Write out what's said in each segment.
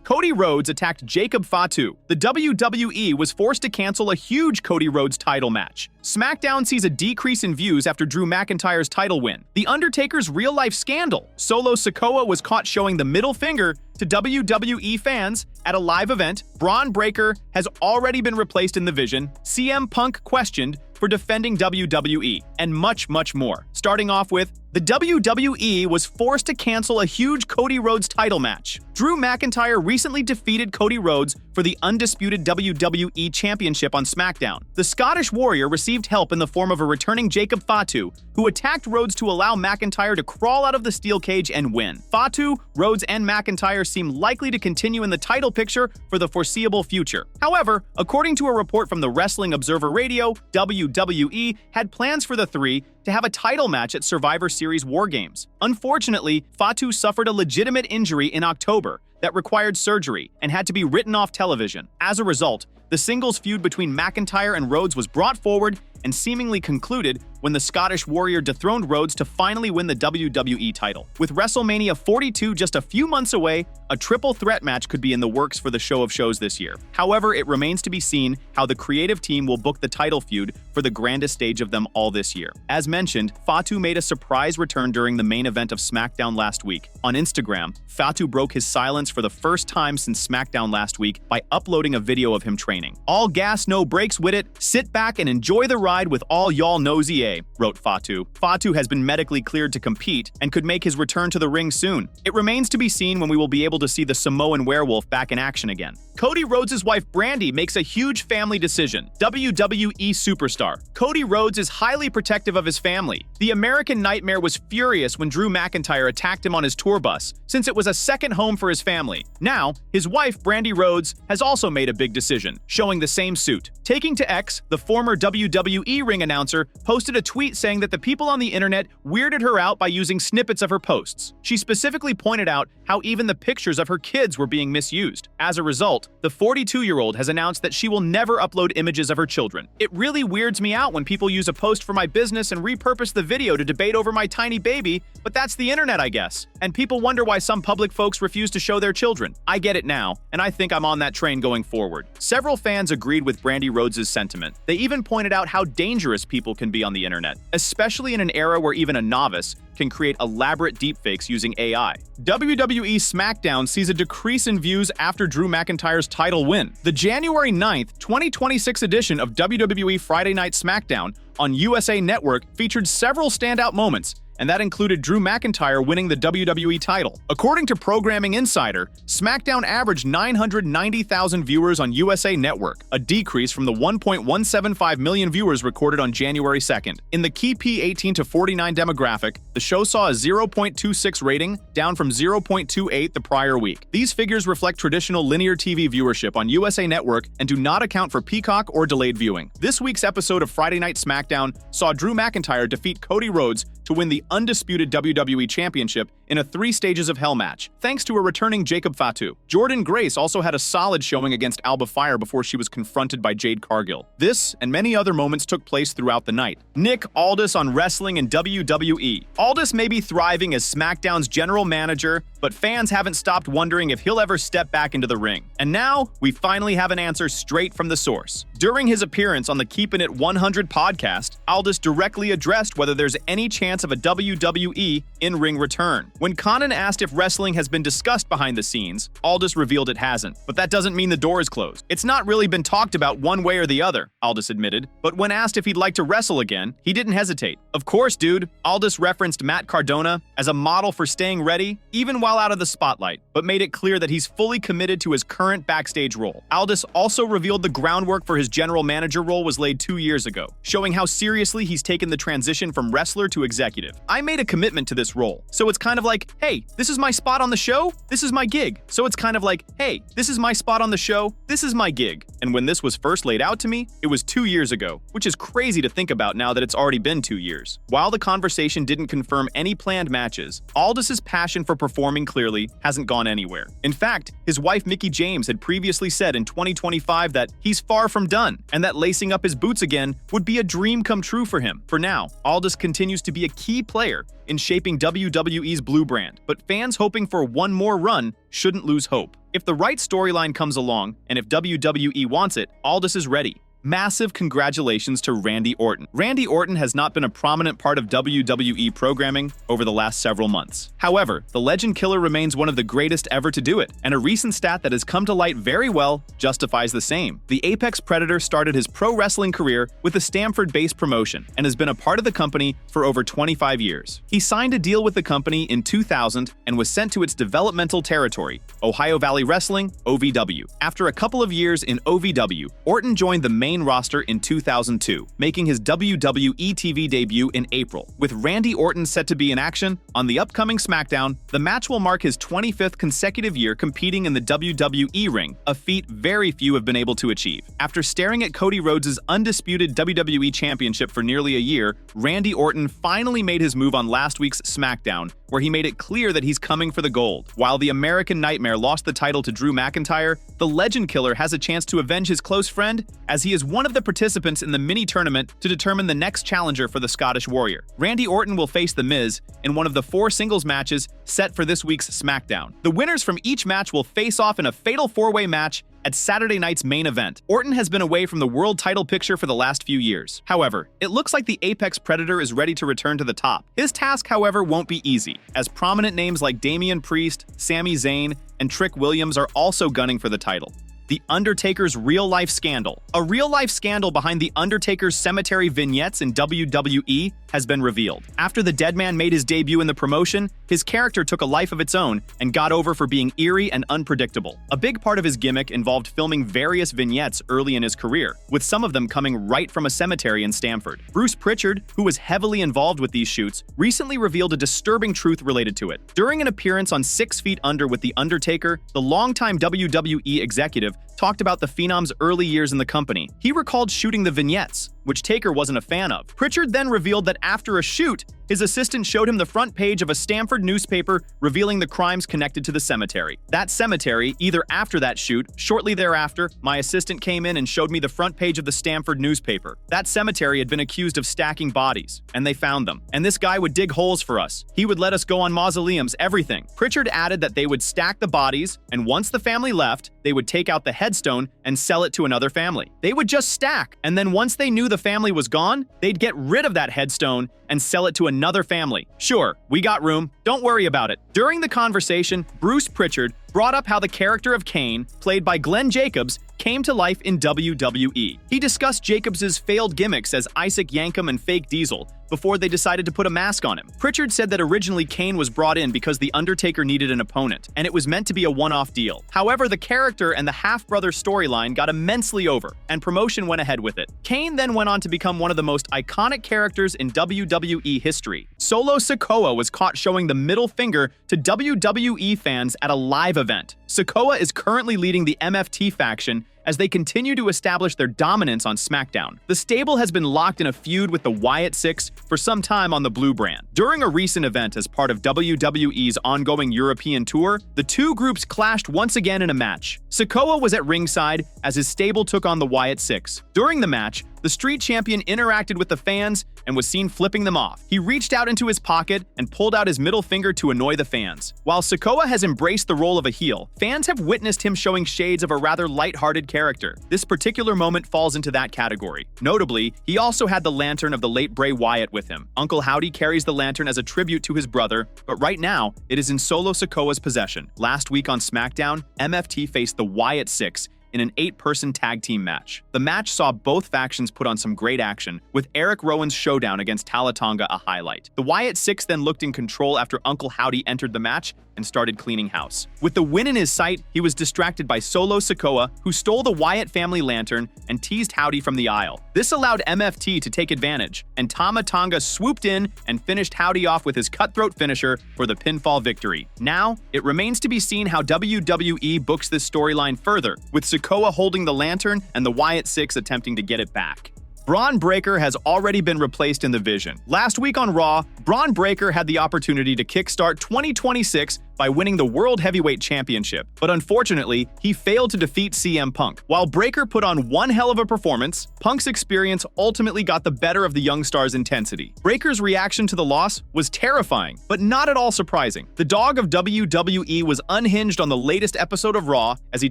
Cody Rhodes attacked Jacob Fatu. The WWE was forced to cancel a huge Cody Rhodes title match. SmackDown sees a decrease in views after Drew McIntyre's title win. The Undertaker's real-life scandal. Solo Sikoa was caught showing the middle finger to WWE fans at a live event. Bron Breakker has already been replaced in the Vision. CM Punk questioned for defending WWE, and much, much more. Starting off with, the WWE was forced to cancel a huge Cody Rhodes title match. Drew McIntyre recently defeated Cody Rhodes for the undisputed WWE Championship on SmackDown. The Scottish Warrior received help in the form of a returning Jacob Fatu, who attacked Rhodes to allow McIntyre to crawl out of the steel cage and win. Fatu, Rhodes, and McIntyre seem likely to continue in the title picture for the foreseeable future. However, according to a report from the Wrestling Observer Radio, WWE had plans for the three to have a title match at Survivor Series War Games. Unfortunately, Fatu suffered a legitimate injury in October that required surgery and had to be written off television. As a result, the singles feud between McIntyre and Rhodes was brought forward and seemingly concluded when the Scottish Warrior dethroned Rhodes to finally win the WWE title. With WrestleMania 42 just a few months away, a triple threat match could be in the works for the show of shows this year. However, it remains to be seen how the creative team will book the title feud for the grandest stage of them all this year. As mentioned, Fatu made a surprise return during the main event of SmackDown last week. On Instagram, Fatu broke his silence for the first time since SmackDown last week by uploading a video of him training. "All gas, no brakes with it. Sit back and enjoy the ride with all y'all nosy A," wrote Fatu. Fatu has been medically cleared to compete and could make his return to the ring soon. It remains to be seen when we will be able to see the Samoan werewolf back in action again. Cody Rhodes' wife Brandi makes a huge family decision. WWE superstar. Cody Rhodes is highly protective of his family. The American Nightmare was furious when Drew McIntyre attacked him on his tour bus, since it was a second home for his family. Now, his wife Brandi Rhodes has also made a big decision, showing the same suit. Taking to X, the former WWE ring announcer posted a tweet saying that the people on the internet weirded her out by using snippets of her posts. She specifically pointed out how even the pictures of her kids were being misused. As a result, the 42-year-old has announced that she will never upload images of her children. "It really weirds me out when people use a post for my business and repurpose the video to debate over my tiny baby, but that's the internet, I guess. And people wonder why some public folks refuse to show their children. I get it now, and I think I'm on that train going forward." Several fans agreed with Brandi Rhodes' sentiment. They even pointed out how dangerous people can be on the internet, especially in an era where even a novice can create elaborate deepfakes using AI. WWE SmackDown sees a decrease in views after Drew McIntyre's title win. The January 9th, 2026 edition of WWE Friday Night SmackDown on USA Network featured several standout moments, and that included Drew McIntyre winning the WWE title. According to Programming Insider, SmackDown averaged 990,000 viewers on USA Network, a decrease from the 1.175 million viewers recorded on January 2nd. In the key P18 to 49 demographic, the show saw a 0.26 rating, down from 0.28 the prior week. These figures reflect traditional linear TV viewership on USA Network and do not account for Peacock or delayed viewing. This week's episode of Friday Night SmackDown saw Drew McIntyre defeat Cody Rhodes to win the undisputed WWE Championship in a 3 stages of hell match, thanks to a returning Jacob Fatu. Jordan Grace also had a solid showing against Alba Fire before she was confronted by Jade Cargill. This and many other moments took place throughout the night. Nick Aldis on wrestling and WWE. Aldis may be thriving as SmackDown's general manager, but fans haven't stopped wondering if he'll ever step back into the ring. And now, we finally have an answer straight from the source. During his appearance on the Keepin' It 100 podcast, Aldis directly addressed whether there's any chance of a WWE in-ring return. When Conan asked if wrestling has been discussed behind the scenes, Aldis revealed it hasn't. But that doesn't mean the door is closed. "It's not really been talked about one way or the other," Aldis admitted. But when asked if he'd like to wrestle again, he didn't hesitate. "Of course, dude." Aldis referenced Matt Cardona as a model for staying ready, even while out of the spotlight, but made it clear that he's fully committed to his current backstage role. Aldis also revealed the groundwork for his general manager role was laid 2 years ago, showing how seriously he's taken the transition from wrestler to executive. "I made a commitment to this role, so it's kind of like, hey, this is my spot on the show, this is my gig. So it's kind of like, hey, this is my spot on the show, this is my gig." And when this was first laid out to me, it was 2 years ago, which is crazy to think about now that it's already been 2 years. While the conversation didn't confirm any planned matches, Aldis' passion for performing clearly hasn't gone anywhere. In fact, his wife Mickie James had previously said in 2025 that he's far from done, and that lacing up his boots again would be a dream come true for him. For now, Aldis continues to be a key player in shaping WWE's blue brand, but fans hoping for one more run shouldn't lose hope. If the right storyline comes along, and if WWE wants it, Aldis is ready. Massive congratulations to Randy Orton. Randy Orton has not been a prominent part of WWE programming over the last several months. However, the Legend Killer remains one of the greatest ever to do it, and a recent stat that has come to light very well justifies the same. The Apex Predator started his pro wrestling career with a Stamford-based promotion and has been a part of the company for over 25 years. He signed a deal with the company in 2000 and was sent to its developmental territory, Ohio Valley Wrestling, OVW. After a couple of years in OVW, Orton joined the main roster in 2002, making his WWE TV debut in April. With Randy Orton set to be in action on the upcoming SmackDown, the match will mark his 25th consecutive year competing in the WWE ring, a feat very few have been able to achieve. After staring at Cody Rhodes' undisputed WWE Championship for nearly a year, Randy Orton finally made his move on last week's SmackDown, where he made it clear that he's coming for the gold. While the American Nightmare lost the title to Drew McIntyre, the Legend Killer has a chance to avenge his close friend, as he is one of the participants in the mini-tournament to determine the next challenger for the Scottish Warrior. Randy Orton will face The Miz in one of the 4 singles matches set for this week's SmackDown. The winners from each match will face off in a fatal 4-way match at Saturday night's main event. Orton has been away from the world title picture for the last few years. However, it looks like the Apex Predator is ready to return to the top. His task, however, won't be easy, as prominent names like Damian Priest, Sami Zayn, and Trick Williams are also gunning for the title. The Undertaker's real-life scandal. A real-life scandal behind The Undertaker's cemetery vignettes in WWE has been revealed. After the dead man made his debut in the promotion, his character took a life of its own and got over for being eerie and unpredictable. A big part of his gimmick involved filming various vignettes early in his career, with some of them coming right from a cemetery in Stamford. Bruce Pritchard, who was heavily involved with these shoots, recently revealed a disturbing truth related to it. During an appearance on 6 Feet Under with The Undertaker, the longtime WWE executive talked about the Phenom's early years in the company. He recalled shooting the vignettes, which Taker wasn't a fan of. Pritchard then revealed that after a shoot, his assistant showed him the front page of a Stamford newspaper revealing the crimes connected to the cemetery. That cemetery, either after that shoot, shortly thereafter, my assistant came in and showed me the front page of the Stamford newspaper. That cemetery had been accused of stacking bodies, and they found them. And this guy would dig holes for us. He would let us go on mausoleums, everything. Pritchard added that they would stack the bodies, and once the family left, they would take out the headstone and sell it to another family. They would just stack, and then once they knew the family was gone, they'd get rid of that headstone and sell it to another family. Sure, we got room. Don't worry about it. During the conversation, Bruce Pritchard brought up how the character of Kane, played by Glenn Jacobs, came to life in WWE. He discussed Jacobs' failed gimmicks as Isaac Yankem and Fake Diesel before they decided to put a mask on him. Pritchard said that originally Kane was brought in because The Undertaker needed an opponent, and it was meant to be a one-off deal. However, the character and the half-brother storyline got immensely over, and promotion went ahead with it. Kane then went on to become one of the most iconic characters in WWE history. Solo Sikoa was caught showing the middle finger to WWE fans at a live event. Sikoa is currently leading the MFT faction as they continue to establish their dominance on SmackDown. The stable has been locked in a feud with the Wyatt Six for some time on the Blue brand. During a recent event as part of WWE's ongoing European tour, the two groups clashed once again in a match. Sikoa was at ringside as his stable took on the Wyatt Six. During the match, the Street Champion interacted with the fans and was seen flipping them off. He reached out into his pocket and pulled out his middle finger to annoy the fans. While Sikoa has embraced the role of a heel, fans have witnessed him showing shades of a rather lighthearted character. This particular moment falls into that category. Notably, he also had the lantern of the late Bray Wyatt with him. Uncle Howdy carries the lantern as a tribute to his brother, but right now, it is in Solo Sikoa's possession. Last week on SmackDown, MFT faced the Wyatt Six in an 8-person tag team match. The match saw both factions put on some great action, with Eric Rowan's showdown against Talatonga a highlight. The Wyatt Six then looked in control after Uncle Howdy entered the match and started cleaning house. With the win in his sight, he was distracted by Solo Sikoa, who stole the Wyatt family lantern and teased Howdy from the aisle. This allowed MFT to take advantage, and Tama Tonga swooped in and finished Howdy off with his cutthroat finisher for the pinfall victory. Now, it remains to be seen how WWE books this storyline further, with Sikoa holding the lantern and the Wyatt Six attempting to get it back. Bron Breakker has already been replaced in the Vision. Last week on Raw, Bron Breakker had the opportunity to kickstart 2026 by winning the World Heavyweight Championship, but unfortunately, he failed to defeat CM Punk. While Breakker put on one hell of a performance, Punk's experience ultimately got the better of the young star's intensity. Breakker's reaction to the loss was terrifying, but not at all surprising. The dog of WWE was unhinged on the latest episode of Raw as he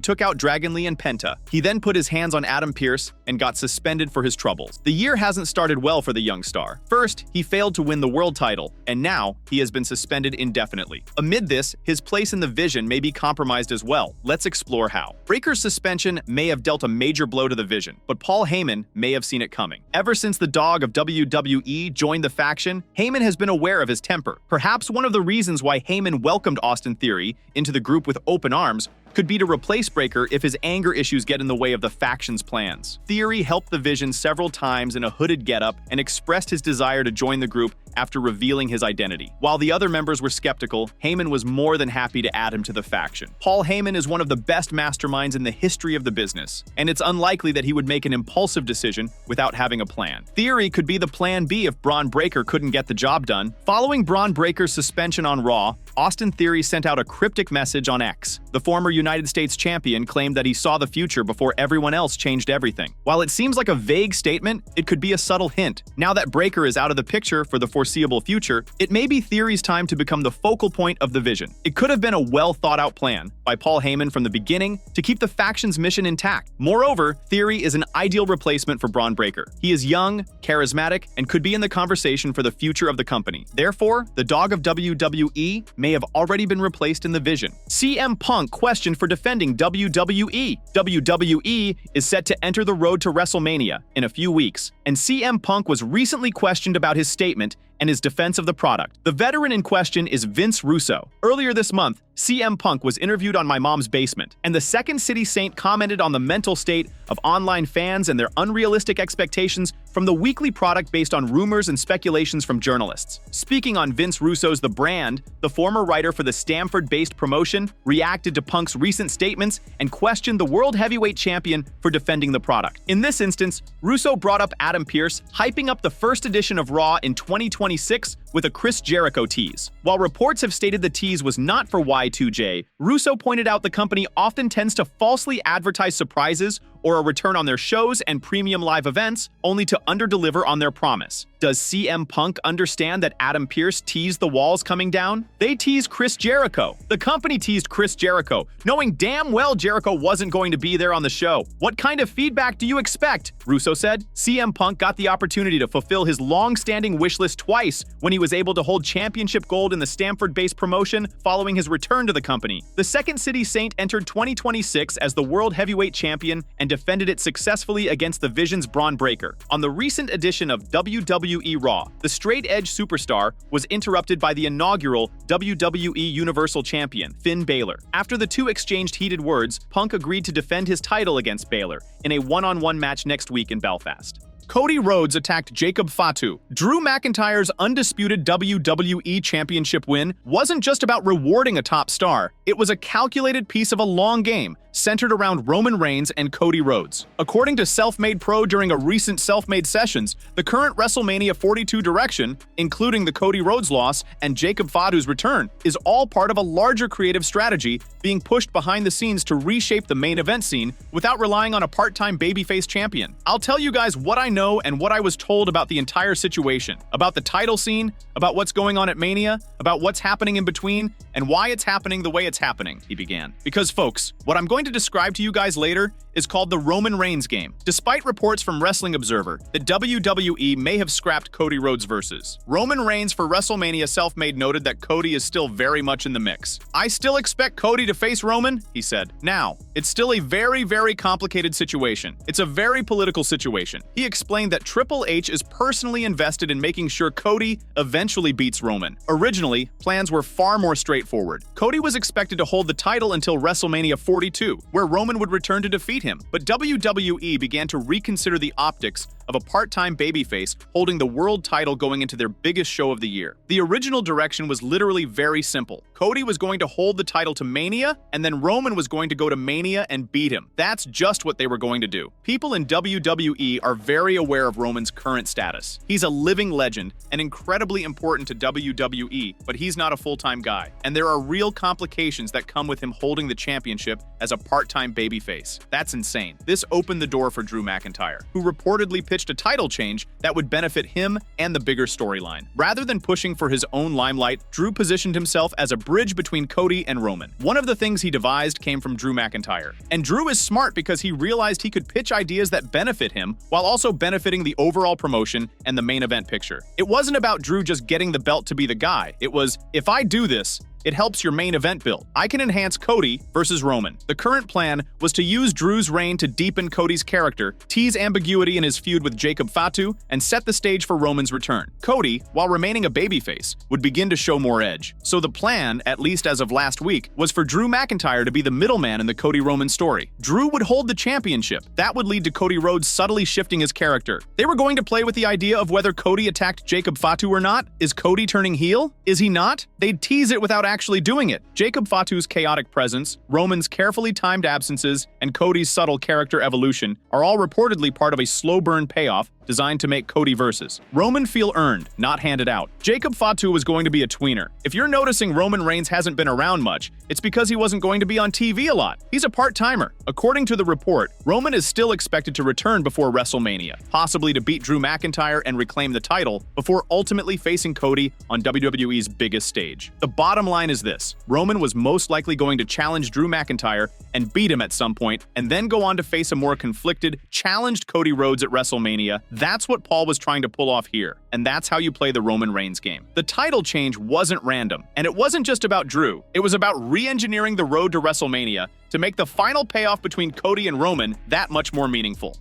took out Dragon Lee and Penta. He then put his hands on Adam Pearce and got suspended for his troubles. The year hasn't started well for the young star. First, he failed to win the world title, and now he has been suspended indefinitely. Amid this, his place in the Vision may be compromised as well. Let's explore how. Breakker's suspension may have dealt a major blow to the Vision, but Paul Heyman may have seen it coming. Ever since the dog of WWE joined the faction, Heyman has been aware of his temper. Perhaps one of the reasons why Heyman welcomed Austin Theory into the group with open arms could be to replace Breakker if his anger issues get in the way of the faction's plans. Theory helped the Vision several times in a hooded getup and expressed his desire to join the group after revealing his identity. While the other members were skeptical, Heyman was more than happy to add him to the faction. Paul Heyman is one of the best masterminds in the history of the business, and it's unlikely that he would make an impulsive decision without having a plan. Theory could be the plan B if Bron Breakker couldn't get the job done. Following Bron Breakker's suspension on Raw, Austin Theory sent out a cryptic message on X. The former United States champion claimed that he saw the future before everyone else changed everything. While it seems like a vague statement, it could be a subtle hint. Now that Breakker is out of the picture for the foreseeable future, it may be Theory's time to become the focal point of the Vision. It could have been a well-thought-out plan by Paul Heyman from the beginning to keep the faction's mission intact. Moreover, Theory is an ideal replacement for Bron Breakker. He is young, charismatic, and could be in the conversation for the future of the company. Therefore, the dog of WWE may have already been replaced in the Vision. CM Punk questioned for defending WWE. WWE is set to enter the road to WrestleMania in a few weeks, and CM Punk was recently questioned about his statement and his defense of the product. The veteran in question is Vince Russo. Earlier this month, CM Punk was interviewed on My Mom's Basement, and the Second City Saint commented on the mental state of online fans and their unrealistic expectations from the weekly product based on rumors and speculations from journalists. Speaking on Vince Russo's The Brand, the former writer for the Stamford-based promotion reacted to Punk's recent statements and questioned the World Heavyweight Champion for defending the product. In this instance, Russo brought up Adam Pearce hyping up the first edition of Raw in 2026 with a Chris Jericho tease. While reports have stated the tease was not for Y2J, Russo pointed out the company often tends to falsely advertise surprises or a return on their shows and premium live events, only to underdeliver on their promise. Does CM Punk understand that Adam Pearce teased the walls coming down? They teased Chris Jericho. The company teased Chris Jericho, knowing damn well Jericho wasn't going to be there on the show. What kind of feedback do you expect? Russo said. CM Punk got the opportunity to fulfill his long-standing wish list twice when he was able to hold championship gold in the Stamford-based promotion following his return to the company. The Second City Saint entered 2026 as the World Heavyweight Champion and defended it successfully against the Vision's Bron Breakker. On the recent edition of WWE Raw, the straight-edge superstar was interrupted by the inaugural WWE Universal Champion, Finn Balor. After the two exchanged heated words, Punk agreed to defend his title against Balor in a one-on-one match next week in Belfast. Cody Rhodes attacked Jacob Fatu. Drew McIntyre's undisputed WWE Championship win wasn't just about rewarding a top star. It was a calculated piece of a long game centered around Roman Reigns and Cody Rhodes. According to Self-Made Pro during a recent Self-Made Sessions, the current WrestleMania 42 direction, including the Cody Rhodes loss and Jacob Fatu's return, is all part of a larger creative strategy being pushed behind the scenes to reshape the main event scene without relying on a part-time babyface champion. I'll tell you guys what I know and what I was told about the entire situation, about the title scene, about what's going on at Mania, about what's happening in between, and why it's happening the way it's happening, he began. Because folks, what I'm going to describe to you guys later is called the Roman Reigns game. Despite reports from Wrestling Observer that WWE may have scrapped Cody Rhodes versus Roman Reigns for WrestleMania, Self-Made noted that Cody is still very much in the mix. I still expect Cody to face Roman, he said. Now, it's still a very, very complicated situation. It's a very political situation. He explained that Triple H is personally invested in making sure Cody eventually beats Roman. Originally, plans were far more straightforward. Cody was expected to hold the title until WrestleMania 42, where Roman would return to defeat him, but WWE began to reconsider the optics of a part-time babyface holding the world title going into their biggest show of the year. The original direction was literally very simple. Cody was going to hold the title to Mania, and then Roman was going to go to Mania and beat him. That's just what they were going to do. People in WWE are very aware of Roman's current status. He's a living legend and incredibly important to WWE, but he's not a full-time guy. And there are real complications that come with him holding the championship as a part-time babyface. That's insane. This opened the door for Drew McIntyre, who reportedly pitched a title change that would benefit him and the bigger storyline. Rather than pushing for his own limelight, Drew positioned himself as a bridge between Cody and Roman. One of the things he devised came from Drew McIntyre. And Drew is smart because he realized he could pitch ideas that benefit him while also benefiting the overall promotion and the main event picture. It wasn't about Drew just getting the belt to be the guy. It was, if I do this, it helps your main event build. I can enhance Cody versus Roman. The current plan was to use Drew's reign to deepen Cody's character, tease ambiguity in his feud with Jacob Fatu, and set the stage for Roman's return. Cody, while remaining a babyface, would begin to show more edge. So the plan, at least as of last week, was for Drew McIntyre to be the middleman in the Cody-Roman story. Drew would hold the championship. That would lead to Cody Rhodes subtly shifting his character. They were going to play with the idea of whether Cody attacked Jacob Fatu or not. Is Cody turning heel? Is he not? They'd tease it without actually doing it. Jacob Fatu's chaotic presence, Roman's carefully timed absences, and Cody's subtle character evolution are all reportedly part of a slow burn payoff designed to make Cody versus Roman feel earned, not handed out. Jacob Fatu was going to be a tweener. If you're noticing Roman Reigns hasn't been around much, it's because he wasn't going to be on TV a lot. He's a part-timer. According to the report, Roman is still expected to return before WrestleMania, possibly to beat Drew McIntyre and reclaim the title before ultimately facing Cody on WWE's biggest stage. The bottom line is this: Roman was most likely going to challenge Drew McIntyre and beat him at some point, and then go on to face a more conflicted, challenged Cody Rhodes at WrestleMania. That's what Paul was trying to pull off here, and that's how you play the Roman Reigns game. The title change wasn't random, and it wasn't just about Drew. It was about re-engineering the road to WrestleMania to make the final payoff between Cody and Roman that much more meaningful.